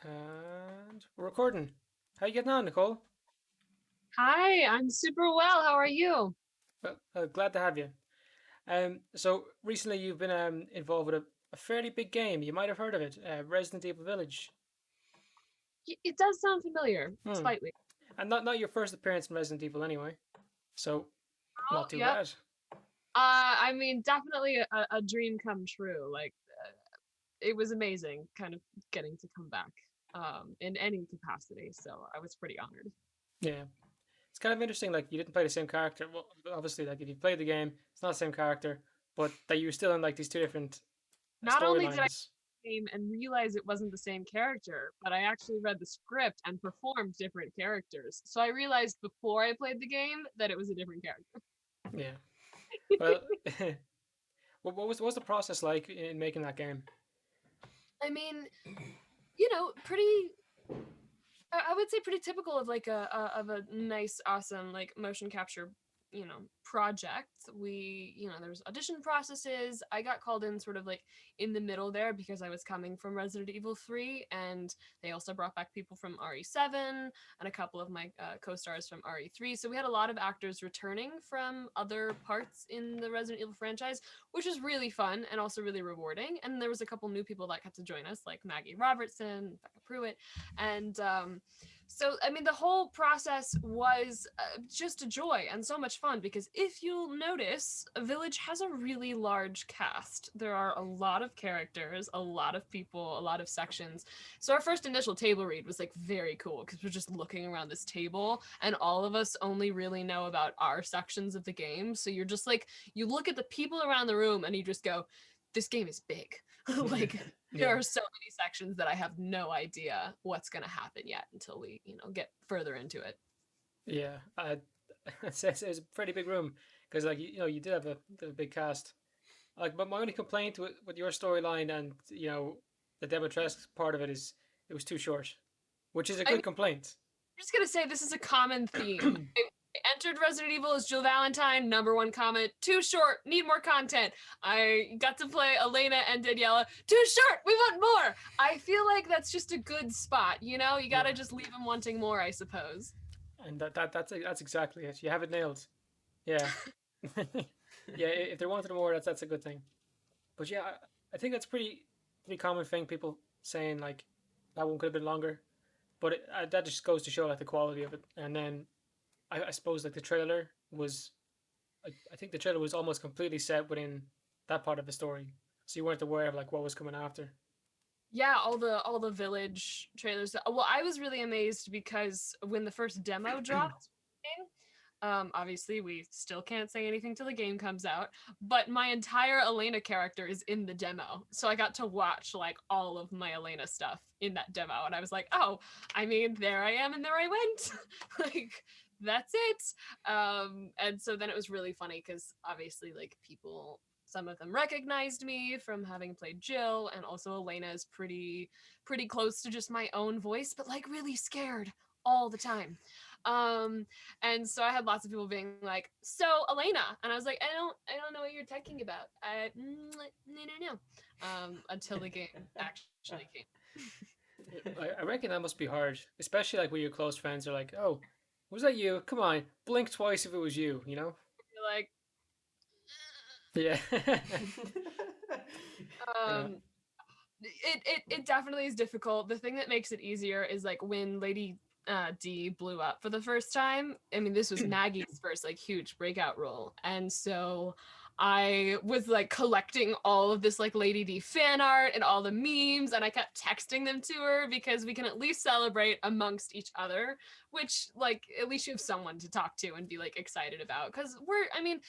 And we're recording. How you getting on, Nicole? Hi, I'm super well. How are you? Well, glad to have you. So recently you've been involved with a fairly big game. You might have heard of it, Resident Evil Village. It does sound familiar, Hmm. slightly. And not your first appearance in Resident Evil anyway. So Oh, not too yep. bad. I mean, definitely a dream come true. It was amazing, kind of getting to come back, in any capacity. So I was pretty honored. Yeah. It's kind of interesting. Like you didn't play the same character. Well, obviously, like if you played the game, it's not the same character, but that you were still in like these two different Not only did I storylines. game and realize it wasn't the same character, but I actually read the script and performed different characters. So I realized before I played the game that it was a different character. Yeah. Well, what was the process like in making that game? I mean, pretty I would say pretty typical of like a nice, awesome like motion capture, project. There was audition processes. I got called in sort of like in the middle there because I was coming from Resident Evil 3, and they also brought back people from RE7 and a couple of my co-stars from RE3. So we had a lot of actors returning from other parts in the Resident Evil franchise, which is really fun and also really rewarding. And there was a couple new people that got to join us, like Maggie Robertson, Becca Pruitt, and so I mean the whole process was just a joy and so much fun because if you'll notice, Village has a really large cast. There are a lot of characters, a lot of people, a lot of sections. So our first initial table read was like very cool because we're just looking around this table and all of us only really know about our sections of the game. So you're just like you look at the people around the room and you just go, this game is big. Like there Yeah. are so many sections that I have no idea what's going to happen yet until we, get further into it. Yeah, it's a pretty big room because like you did have a big cast. Like, but my only complaint with your storyline and the Dimitrescu part of it is it was too short, which is a I mean, good complaint. I'm just going to say this is a common theme. I entered Resident Evil as Jill Valentine, number one comment, too short, need more content. I got to play Elena and Daniela, too short, we want more. I feel like that's just a good spot, you got to Yeah, just leave them wanting more, I suppose. and that's exactly it. You have it nailed. Yeah, yeah. If they wanted more, that's a good thing. But yeah, I think that's pretty common thing. People saying like that one could have been longer, but that just goes to show like the quality of it. And then I suppose like the trailer was I think the trailer was almost completely set within that part of the story, so you weren't aware of like what was coming after. Yeah, all the village trailers. Well, I was really amazed because when the first demo dropped, obviously we still can't say anything till the game comes out, but my entire Elena character is in the demo. So I got to watch like all of my Elena stuff in that demo and I was like, "Oh, I mean, there I am and there I went." Like that's it. And so then it was really funny cuz obviously like people, some of them recognized me from having played Jill, and also Elena is pretty close to just my own voice, but like really scared all the time. Um, and so I had lots of people being like, "So Elena," and I was like, "I don't know what you're talking about. No. Until the game actually came. I reckon that must be hard, especially like with your close friends are like, "Oh, was that you? Come on, blink twice if it was you." You know? You're like, Yeah. uh, um, it definitely is difficult. The thing that makes it easier is like when Lady D blew up for the first time. I mean, this was Maggie's first like huge breakout role, and so I was like collecting all of this like Lady D fan art and all the memes, and I kept texting them to her because we can at least celebrate amongst each other, which like at least you have someone to talk to and be like excited about. Because I mean,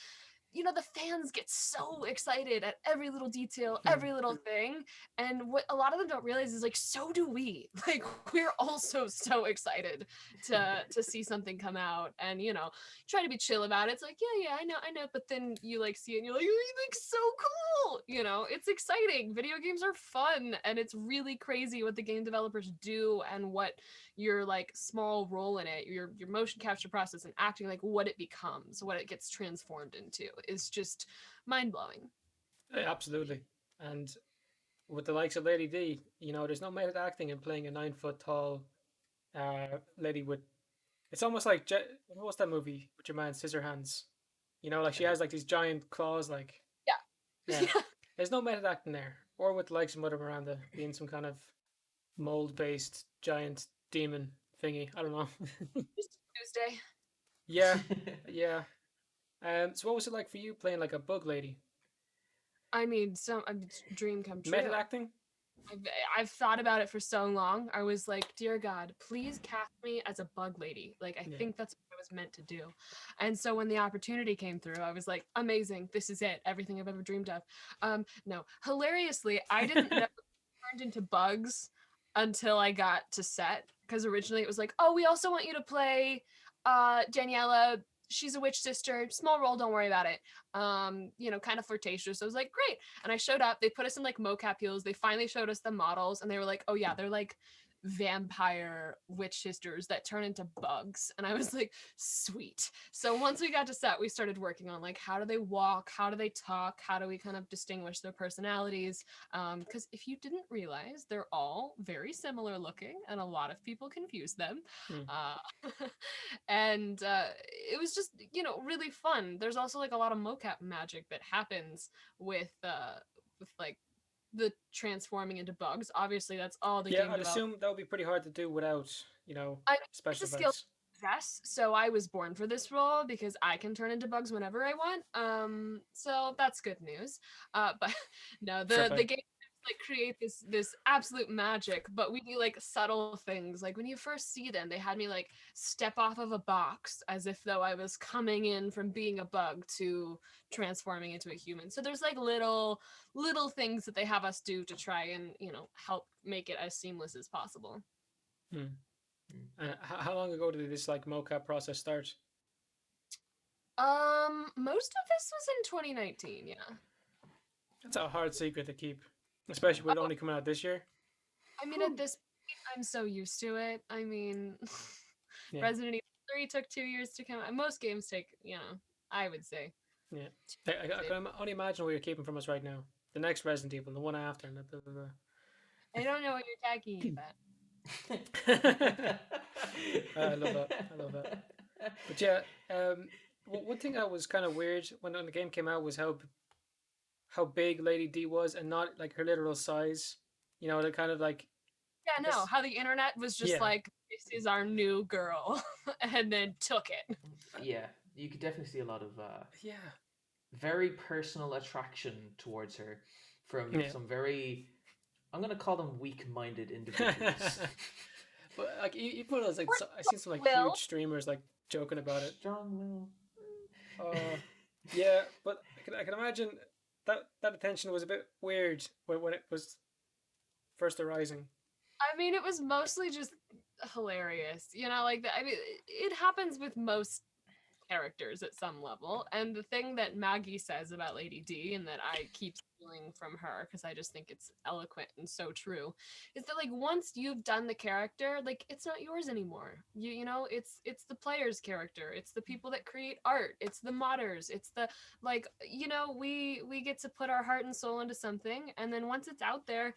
the fans get so excited at every little detail, every little thing. And what a lot of them don't realize is like, so do we. Like, we're also so excited to see something come out and, try to be chill about it. It's like, yeah, I know. But then you like see it and you're like, you think so cool. It's exciting. Video games are fun and it's really crazy what the game developers do and what your like small role in it, your motion capture process and acting, like what it becomes, what it gets transformed into is just mind blowing. absolutely, and with the likes of Lady D, there's no method acting in playing a 9 foot tall lady with. It's almost like what's that movie with your man Scissorhands? Like she has like these giant claws, like Yeah. yeah. There's no method acting there, or with the likes of Mother Miranda being some kind of mold-based giant demon thingy. I don't know. Just Tuesday. Yeah, yeah. So what was it like for you playing like a bug lady? I mean, dream come true. Method acting? I've, I've thought about it for so long. I was like, dear God, please cast me as a bug lady. Like, I Yeah. think that's what I was meant to do. And so when the opportunity came through, I was like, amazing. This is it. Everything I've ever dreamed of. No, hilariously, I didn't know it turned into bugs until I got to set. Because originally it was like, oh, we also want you to play Daniela. She's a witch sister. Small role, don't worry about it. Kind of flirtatious. So I was like, great. And I showed up. They put us in like mocap heels. They finally showed us the models, and they were like, "Oh yeah, they're like vampire witch sisters that turn into bugs." And I was like, "Sweet." So once we got to set, we started working on like how do they walk, how do they talk, how do we kind of distinguish their personalities? Because if you didn't realize, they're all very similar looking, and a lot of people confuse them. Hmm. Uh, and it was just really fun. There's also like a lot of mocap magic that happens with like the transforming into bugs. Obviously, that's all the Yeah, game I'd development. assume that would be pretty hard to do without, I mean, it's special a skill effects. possess, so I was born for this role because I can turn into bugs whenever I want. So that's good news. But no, Fair the play. game like create this absolute magic, but we do like subtle things. Like when you first see them, they had me like step off of a box as if though I was coming in from being a bug to transforming into a human. So there's like little things that they have us do to try and help make it as seamless as possible. Hmm. How long ago did this like mocap process start? Most of this was in 2019, yeah. That's a hard secret to keep, especially with it Oh, only coming out this year. I mean, at Whew. this point, I'm so used to it. I mean, Yeah, Resident Evil 3 took 2 years to come out. Most games take, I would say. yeah. I can only imagine what you're keeping from us right now. The next Resident Evil, the one after, and I don't know what you're talking about. I love that. I love that. But yeah, one thing that was kind of weird when the game came out was how big Lady D was, and not like her literal size. The kind of like Yeah, I no, guess how the internet was just yeah, like, this is our new girl, and then took it. Yeah, you could definitely see a lot of yeah, very personal attraction towards her from yeah. some very, I'm going to call them weak-minded individuals. But like you put us like Or I seen some like Will. huge streamers like joking about it. Strong will. Yeah, but I can imagine that attention was a bit weird when it was first arising. I mean, it was mostly just hilarious. Like I mean, it happens with most characters at some level. And the thing that Maggie says about Lady D, and that I keep stealing from her because I just think it's eloquent and so true, is that like once you've done the character, like it's not yours anymore. It's the player's character. It's the people that create art. It's the modders. It's the like we get to put our heart and soul into something, and then once it's out there,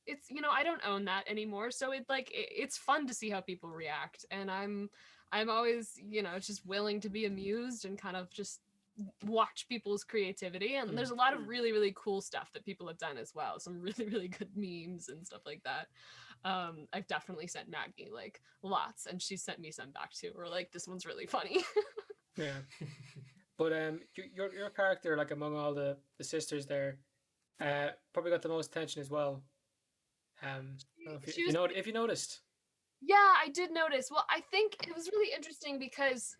it's I don't own that anymore, so it's fun to see how people react, and I'm always just willing to be amused and kind of just watch people's creativity. And Hmm. there's a lot of really really cool stuff that people have done as well, some really really good memes and stuff like that. I've definitely sent Maggie like lots, and she sent me some back too, or like this one's really funny. Yeah, but your character like among all the sisters there, probably got the most attention as well. I don't know She if you was know if you noticed. Yeah, I did notice. Well, I think it was really interesting because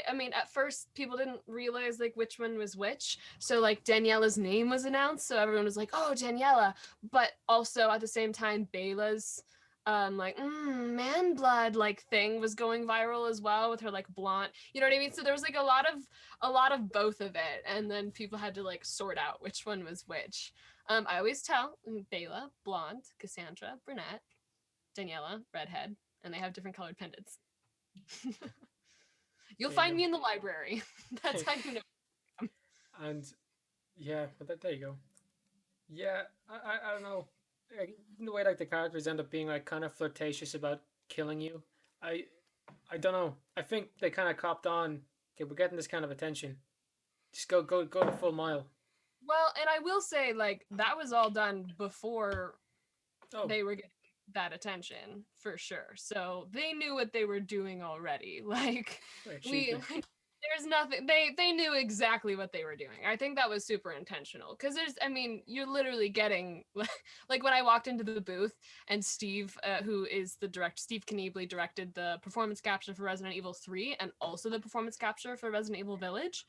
I mean, at first people didn't realize like which one was which. So like Daniela's name was announced, so everyone was like, "Oh, Daniela." But also at the same time, Bela's like man blood like thing was going viral as well with her like blonde. You know what I mean? So there was like a lot of both of it, and then people had to like sort out which one was which. I always tell Bela blonde, Cassandra brunette, Daniela, redhead, and they have different colored pendants. You'll There you find go. me in the library. That's how you know. And yeah, but there you go. Yeah, I don't know. Like, even the way like the characters end up being like kind of flirtatious about killing you, I I don't know. I think they kind of copped on. Okay, we're getting this kind of attention. Just go the full mile. Well, and I will say, like, that was all done before Oh, they were getting that attention for sure. So they knew what they were doing already. Like, we achievement. there's nothing they knew exactly what they were doing. I think that was super intentional because there's I mean you're literally getting like when I walked into the booth and Steve who is the director, Steve Kniebley, directed the performance capture for Resident Evil 3 and also the performance capture for Resident Evil Village.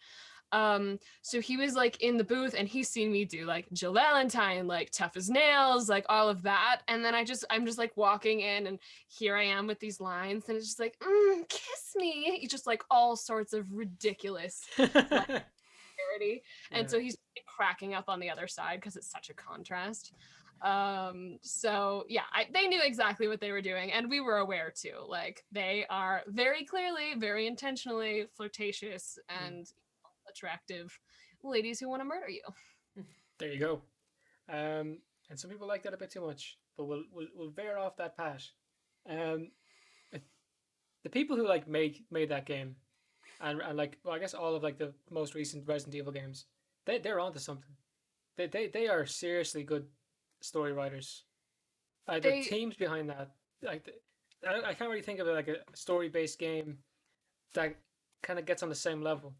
So he was like in the booth and he's seen me do like Jill Valentine, like Tough as Nails, like all of that. And then I'm just like walking in and here I am with these lines and it's just like, kiss me. It's just like all sorts of ridiculous like parody. And Yeah. so he's cracking up on the other side because it's such a contrast. So yeah, they knew exactly what they were doing and we were aware too. Like they are very clearly, very intentionally flirtatious and attractive ladies who want to murder you. There you go. And some people like that a bit too much, but we'll veer off that path. Um, the people who like made that game, and like well, I guess all of like the most recent Resident Evil games, they're onto something. They are seriously good story writers. The They teams behind that, like I can't really think of it like a story based game that kind of gets on the same level.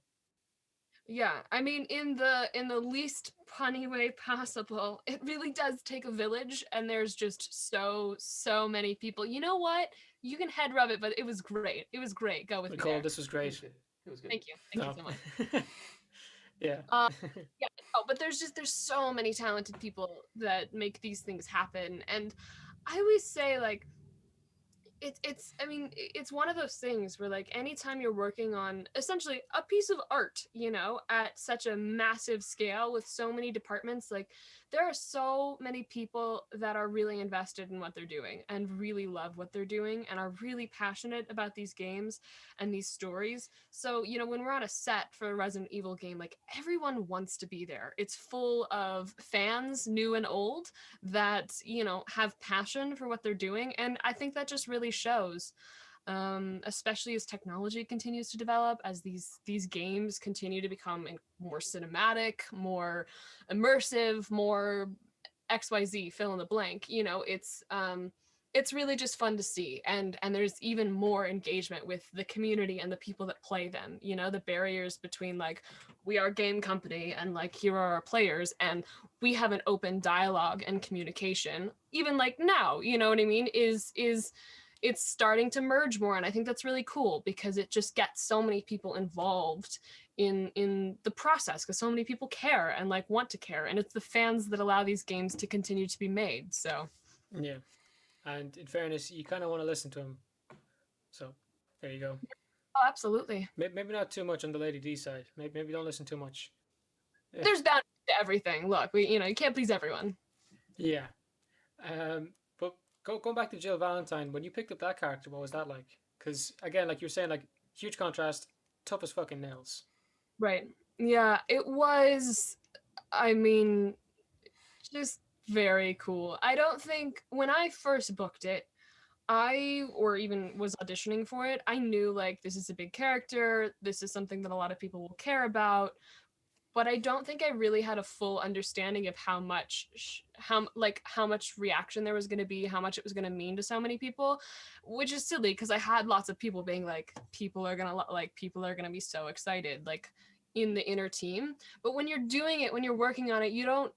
Yeah, I mean in the least punny way possible, it really does take a village and there's just so many people. You know what? You can head rub it, but it was great. It was great. Go with me Nicole, there. this was It was great. good. It was good. Thank you. Thank you No, so much. yeah, Um yeah, no, but there's so many talented people that make these things happen and I always say like it's I mean it's one of those things where like anytime you're working on essentially a piece of art, you know, at such a massive scale with so many departments, like there are so many people that are really invested in what they're doing and really love what they're doing and are really passionate about these games and these stories. So you know when we're on a set for a Resident Evil game, like everyone wants to be there. It's full of fans, new and old, that you know have passion for what they're doing and I think that just really shows, especially as technology continues to develop, as these games continue to become more cinematic, more immersive, more XYZ, fill in the blank, you know, it's really just fun to see and there's even more engagement with the community and the people that play them, you know, the barriers between like we are a game company and like here are our players and we have an open dialogue and communication even like now, you know what I mean, is it's starting to merge more and I think that's really cool because it just gets so many people involved in the process because so many people care and like want to care and it's the fans that allow these games to continue to be made. So yeah. And in fairness, you kind of want to listen to him. So there you go. oh, absolutely. Maybe not too much on the Lady D side. Maybe don't listen too much. Yeah. There's boundaries to everything. Look, we you know you can't please everyone. Yeah. But going back to Jill Valentine, when you picked up that character, what was that like? Because again, like you're saying, like huge contrast, tough as fucking nails. Right. Yeah, it was. I mean, just very cool. I don't think when I first booked it, I or even was auditioning for it, I knew like this is a big character. This is something that a lot of people will care about. But I don't think I really had a full understanding of how much how much reaction there was going to be, how much it was going to mean to so many people, which is silly because I had lots of people being like people are going to be so excited like in the inner team. But when you're doing it, when you're working on it, you don't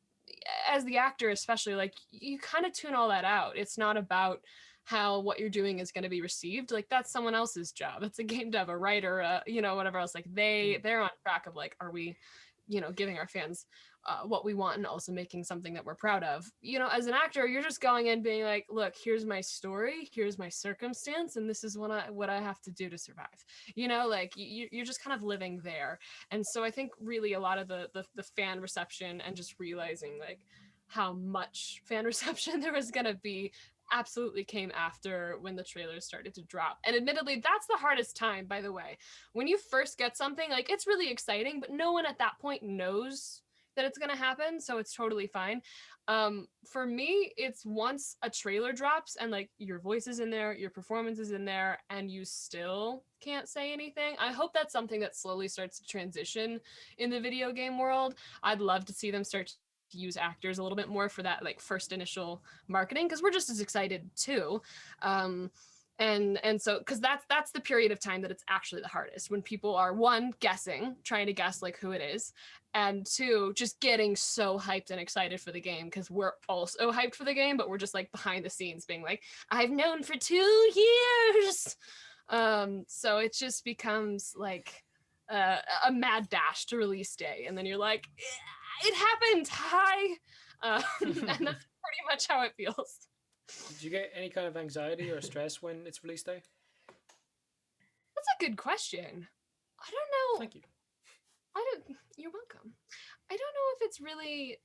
as the actor especially like you kind of tune all that out. It's not about how what you're doing is going to be received, like that's someone else's job. It's a game dev, a writer, you know, whatever else, like they're on track of like are we you know giving our fans what we want and also making something that we're proud of. You know, as an actor you're just going in being like look, here's my story, here's my circumstance, and this is what I have to do to survive, you know, like you're just kind of living there. And so I think really a lot of the fan reception and just realizing like how much fan reception there was going to be absolutely came after when the trailers started to drop. And admittedly, that's the hardest time, by the way. When you first get something, like it's really exciting, but no one at that point knows that it's going to happen, so it's totally fine. For me, it's once a trailer drops and like your voice is in there, your performance is in there, and you still can't say anything. I hope that's something that slowly starts to transition in the video game world. I'd love to see them start to use actors a little bit more for that like first initial marketing, because we're just as excited too. um and so because that's the period of time that it's actually the hardest, when people are, one, guessing, trying to guess like who it is, and two, just getting so hyped and excited for the game, because we're also hyped for the game, but we're just like behind the scenes being like, I've known for 2 years. So it just becomes like a mad dash to release day, and then you're like, it happened, hi. And that's pretty much how it feels. Did you get any kind of anxiety or stress when it's release day? That's a good question. I don't know. Thank you. You're welcome. I don't know if it's really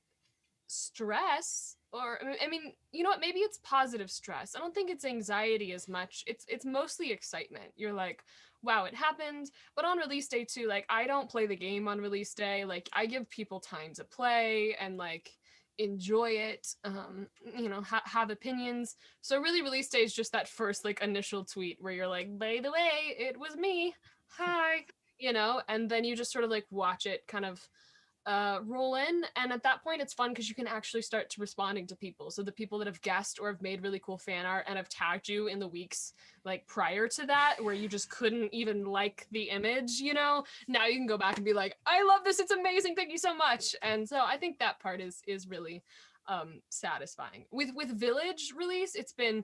stress, or I mean, you know what, maybe it's positive stress. I don't think it's anxiety as much. It's mostly excitement. You're like, wow, it happened. But on release day too, like, I don't play the game on release day. Like, I give people time to play and like enjoy it, have opinions. So really, release day is just that first like initial tweet where you're like, by the way, it was me, hi, and then you just sort of like watch it kind of roll in, and at that point it's fun because you can actually start to responding to people. So the people that have guessed or have made really cool fan art and have tagged you in the weeks like prior to that, where you just couldn't even like the image, now you can go back and be like, I love this, it's amazing, thank you so much. And so I think that part is really satisfying. With Village release, it's been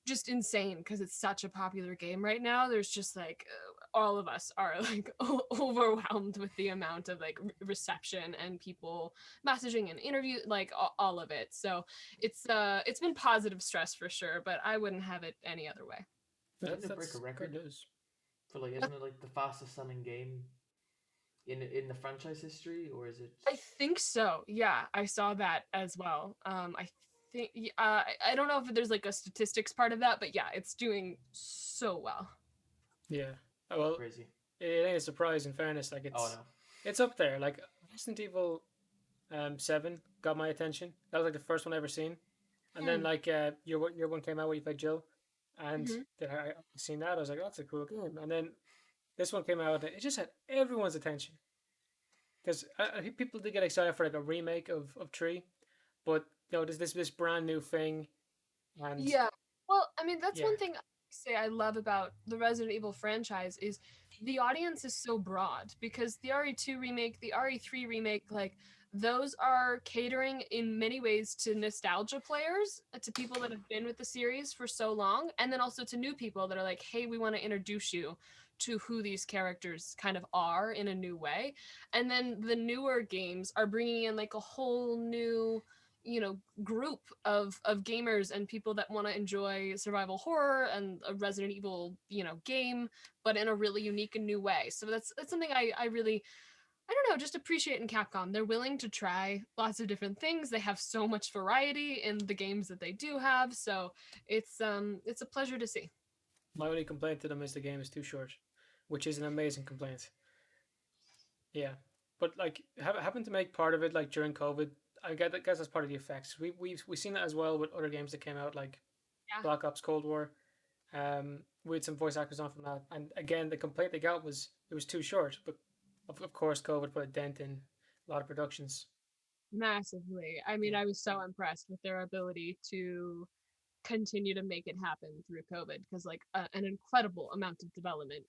just insane because it's such a popular game right now. There's just like all of us are like overwhelmed with the amount of like reception and people messaging and interview, like all of it. So it's been positive stress for sure, but I wouldn't have it any other way. Didn't it break a record good news. for like, isn't it like the fastest selling game in the franchise history, or is it? I think so. Yeah, I saw that as well. I think I don't know if there's like a statistics part of that, but yeah, it's doing so well. Yeah. Well, Crazy. it ain't a surprise. In fairness, like Oh no. it's up there. Like Resident Evil 7 got my attention. That was like the first one I ever seen. And then like your one came out where you played Jill, and then I seen that. I was like, oh, that's a cool game. And then this one came out, and it just had everyone's attention. Because people did get excited for like a remake of Tree, but there's this brand new thing, and yeah. Well, I mean, that's yeah, one thing I say I love about the Resident Evil franchise is the audience is so broad, because the RE2 remake, the RE3 remake, like those are catering in many ways to nostalgia players, to people that have been with the series for so long, and then also to new people that are like, hey, we want to introduce you to who these characters kind of are in a new way. And then the newer games are bringing in like a whole new group of gamers and people that want to enjoy survival horror and a Resident Evil game, but in a really unique and new way. So that's something I really, I don't know, just appreciate in Capcom. They're willing to try lots of different things. They have so much variety in the games that they do have, so it's a pleasure to see. my only complaint to them is the game is too short, which is an amazing complaint. Yeah, but like happened to make part of it like during COVID. I guess that's part of the effects. We've seen that as well with other games that came out like Yeah. Black Ops Cold War. We had some voice actors on from that, and again the complaint they got was it was too short. But of course, COVID put a dent in a lot of productions. Massively. I mean, Yeah, I was so impressed with their ability to continue to make it happen through COVID, because like an incredible amount of development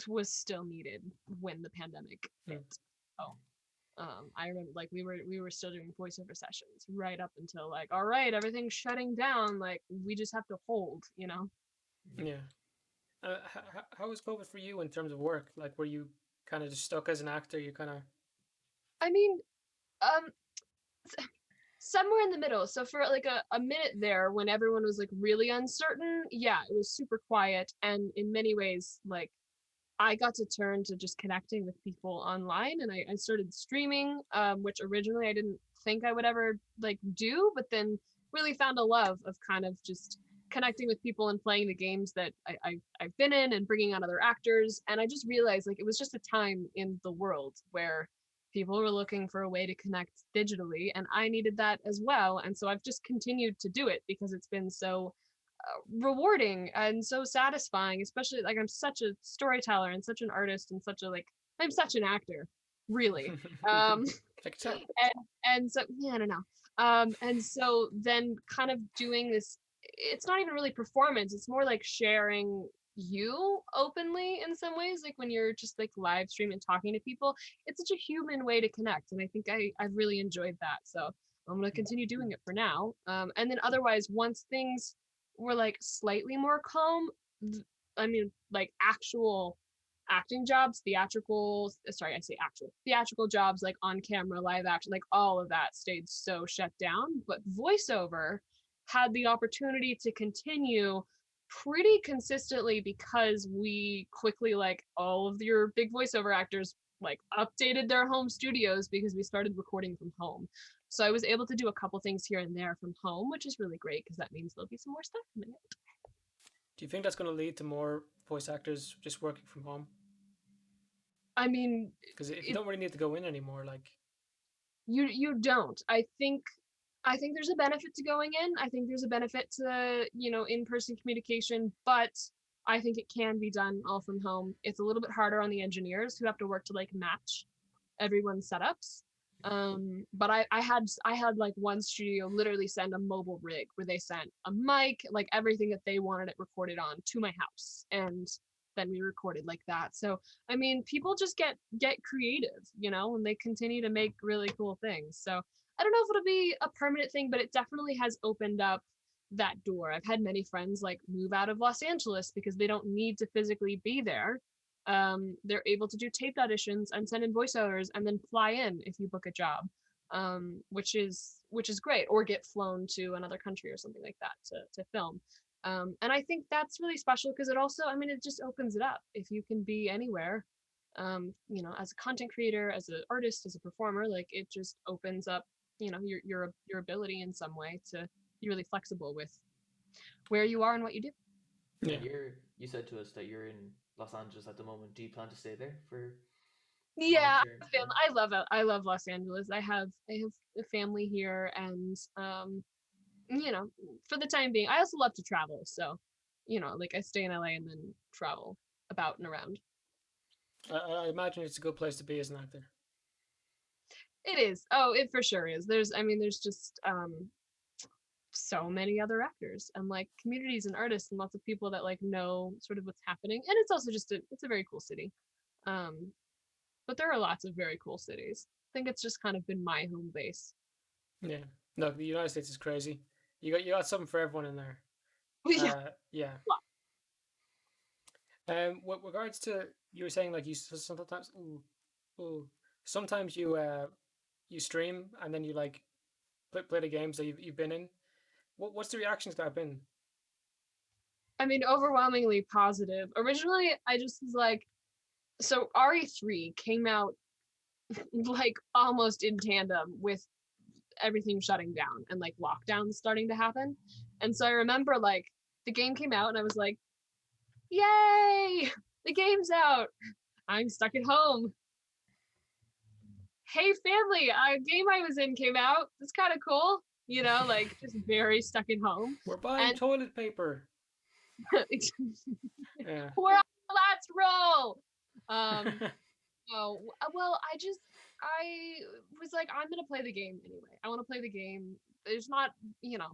was still needed when the pandemic mm. hit. Oh, I remember like we were still doing voiceover sessions right up until like, all right, everything's shutting down. Like we just have to hold. Yeah. How was COVID for you in terms of work? Like, were you kind of just stuck as an actor? You kind of I mean, um, somewhere in the middle. So for like a minute there, when everyone was like really uncertain, yeah, it was super quiet, and in many ways, like I got to turn to just connecting with people online, and I started streaming, which originally I didn't think I would ever like do, but then really found a love of kind of just connecting with people and playing the games that I've been in and bringing on other actors. And I just realized like it was just a time in the world where people were looking for a way to connect digitally, and I needed that as well. And so I've just continued to do it because it's been so rewarding and so satisfying, especially like I'm such a storyteller and such an artist and such a like I'm such an actor, really. Um and so yeah, I don't know. And so then kind of doing this, it's not even really performance, it's more like sharing you openly in some ways, like when you're just like live streaming talking to people, it's such a human way to connect, and I think I've really enjoyed that. So I'm going to continue doing it for now. And then otherwise, once things were like slightly more calm, I mean like actual acting jobs, theatrical, sorry, I say actual theatrical jobs, like on camera, live action, like all of that stayed so shut down. But voiceover had the opportunity to continue pretty consistently because we quickly, like all of your big voiceover actors, like updated their home studios because we started recording from home. So I was able to do a couple things here and there from home, which is really great because that means there'll be some more stuff coming out. Do you think that's going to lead to more voice actors just working from home? I mean, Because if you don't really need to go in anymore, like you don't. I think there's a benefit to going in. I think there's a benefit to, you know, in-person communication, but I think it can be done all from home. It's a little bit harder on the engineers who have to work to like match everyone's setups. But I had like one studio literally send a mobile rig where they sent a mic, like everything that they wanted it recorded on to my house, and then we recorded like that. So I mean, people just get creative, you know, and they continue to make really cool things. So I don't know if it'll be a permanent thing, but it definitely has opened up that door. I've had many friends like move out of Los Angeles because they don't need to physically be there. They're able to do taped auditions and send in voiceovers and then fly in if you book a job, which is great, or get flown to another country or something like that to film. And I think that's really special because it also, I mean, it just opens it up. If you can be anywhere, you know, as a content creator, as an artist, as a performer, like it just opens up, you know, your ability in some way to be really flexible with where you are and what you do. Yeah, yeah. you said to us that you're in Los Angeles at the moment. Do you plan to stay there for long Yeah, term? Yeah. I love Los Angeles. I have a family here, and you know, for the time being, I also love to travel. So, you know, like I stay in LA and then travel about and around. I imagine it's a good place to be as an actor. It is. Oh, it for sure is. I mean, there's just so many other actors and like communities and artists and lots of people that like know sort of what's happening. And it's also just it's a very cool city. Um, but there are lots of very cool cities. I think it's just kind of been my home base. Yeah. No, the United States is crazy. You got something for everyone in there. Yeah. Yeah. With regards to you were saying like you sometimes ooh, sometimes you stream and then you like play the games that you've been in. What's the reactions that have been? I mean, overwhelmingly positive. Originally, I just was like, so RE3 came out like almost in tandem with everything shutting down and like lockdowns starting to happen. And so I remember like the game came out and I was like, yay, the game's out. I'm stuck at home. Hey, family, a game I was in came out. It's kind of cool. You know, like just very stuck at home. We're buying And toilet paper. Yeah. we're on the last roll. Oh, well, I was like, I'm gonna play the game anyway. I want to play the game. There's not, you know,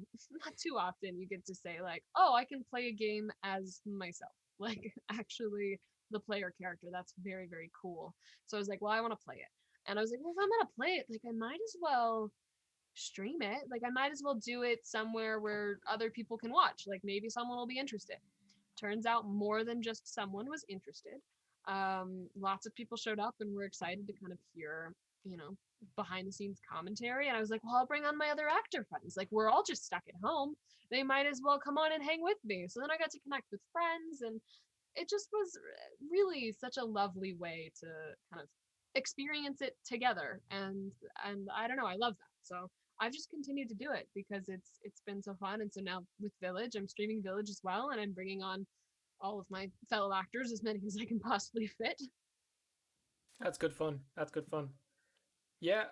not too often you get to say like, oh, I can play a game as myself, like actually the player character. That's very, very cool. So I was like, well, I want to play it. And I was like, well, if I'm gonna play it, like I might as well stream it. Like I might as well do it somewhere where other people can watch. Like maybe someone will be interested. Turns out more than just someone was interested. Lots of people showed up and were excited to kind of hear, you know, behind the scenes commentary. And I was like, well, I'll bring on my other actor friends. Like we're all just stuck at home. They might as well come on and hang with me. So then I got to connect with friends, and it just was really such a lovely way to kind of experience it together. And I don't know, I love that. So I've just continued to do it because it's been so fun. And so now with Village, I'm streaming Village as well, and I'm bringing on all of my fellow actors, as many as I can possibly fit. That's good fun. That's good fun. Yeah,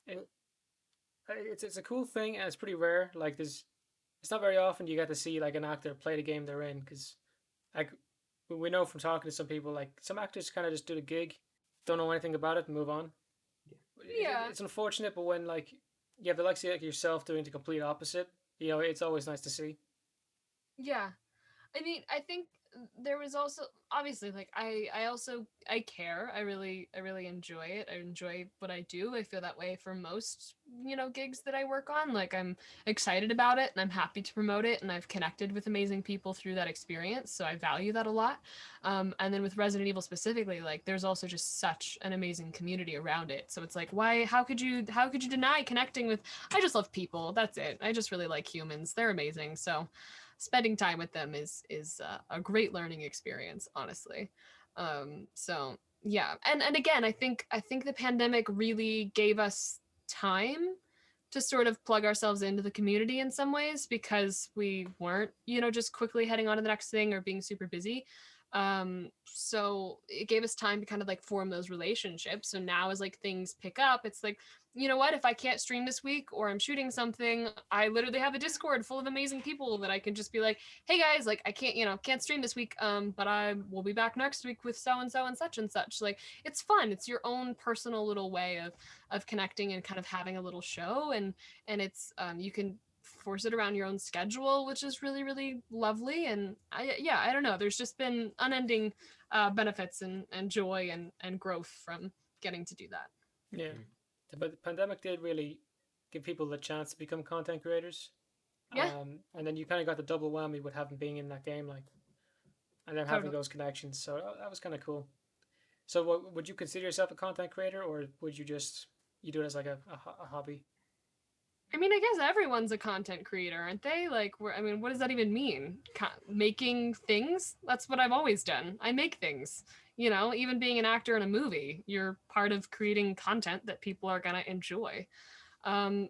it, it's a cool thing and it's pretty rare. Like there's it's not very often you get to see like an actor play the game they're in because like we know from talking to some people like some actors kind of just do the gig, don't know anything about it and move on. Yeah. It's unfortunate, but when like you have the likes of like yourself doing the complete opposite, it's always nice to see. Yeah. I mean, I think there was also obviously like I also I care. I really enjoy it. I enjoy what I do. I feel that way for most, gigs that I work on. Like I'm excited about it and I'm happy to promote it and I've connected with amazing people through that experience. So I value that a lot. And then with Resident Evil specifically, like there's also just such an amazing community around it. So it's like why how could you deny connecting with I just love people. That's it. I just really like humans. They're amazing. So spending time with them is a great learning experience, honestly. So yeah, and again, I think the pandemic really gave us time to sort of plug ourselves into the community in some ways because we weren't, just quickly heading on to the next thing or being super busy. So it gave us time to kind of like form those relationships. So now as like things pick up, it's like, you know what, if I can't stream this week or I'm shooting something, I literally have a Discord full of amazing people that I can just be like, hey guys, like I can't, can't stream this week, but I will be back next week with so and so and such and such. Like it's fun. It's your own personal little way of connecting and kind of having a little show, and it's you can force it around your own schedule, which is really really lovely. And I don't know. There's just been unending benefits and joy and growth from getting to do that. Yeah, Mm. but the pandemic did really give people the chance to become content creators. Yeah, And then you kind of got the double whammy with having being in that game, like, and then having totally. those connections. So that was kind of cool. So, what would you consider yourself a content creator, or would you just you do it as like a hobby? I mean, I guess everyone's a content creator, aren't they? Like, I mean, what does that even mean? Making things? That's what I've always done. I make things. Even being an actor in a movie, you're part of creating content that people are gonna enjoy.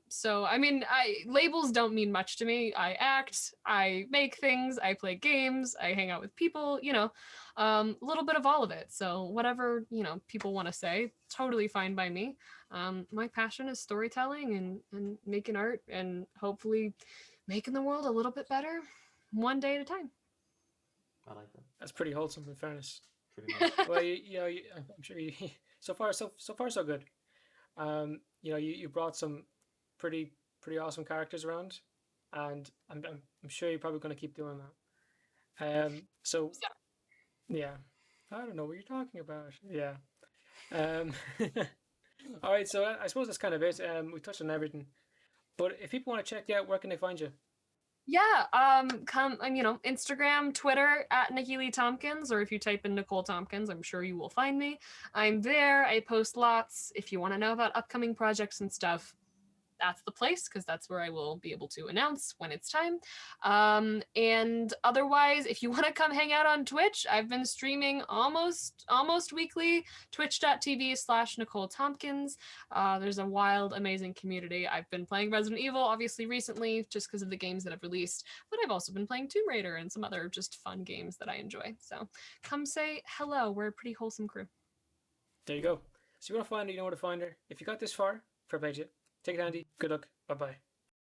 So I mean, labels don't mean much to me. I act, I make things, I play games, I hang out with people, a little bit of all of it. So whatever, people want to say, totally fine by me. My passion is storytelling and making art and hopefully making the world a little bit better one day at a time. I like that. That's pretty wholesome, in fairness. Pretty much. Well, I'm sure you, so far so good. You brought some pretty pretty awesome characters around, and I'm sure you're probably going to keep doing that. So yeah, I don't know what you're talking about. Yeah. Um, all right. So I suppose that's kind of it. We touched on everything, but if people want to check you out, where can they find you? Yeah, come, Instagram, Twitter at Nikki Lee Tompkins, or if you type in Nicole Tompkins, I'm sure you will find me. I'm there. I post lots. If you want to know about upcoming projects and stuff, that's the place because that's where I will be able to announce when it's time. And otherwise, if you want to come hang out on Twitch, I've been streaming almost weekly. Twitch.tv/Nicole Tompkins. There's a wild, amazing community. I've been playing Resident Evil, obviously recently, just because of the games that I've released. But I've also been playing Tomb Raider and some other just fun games that I enjoy. So come say hello. We're a pretty wholesome crew. There you go. So you want to find her, you know where to find her. If you got this far, fair play to you. Take it handy. Good luck. Bye bye.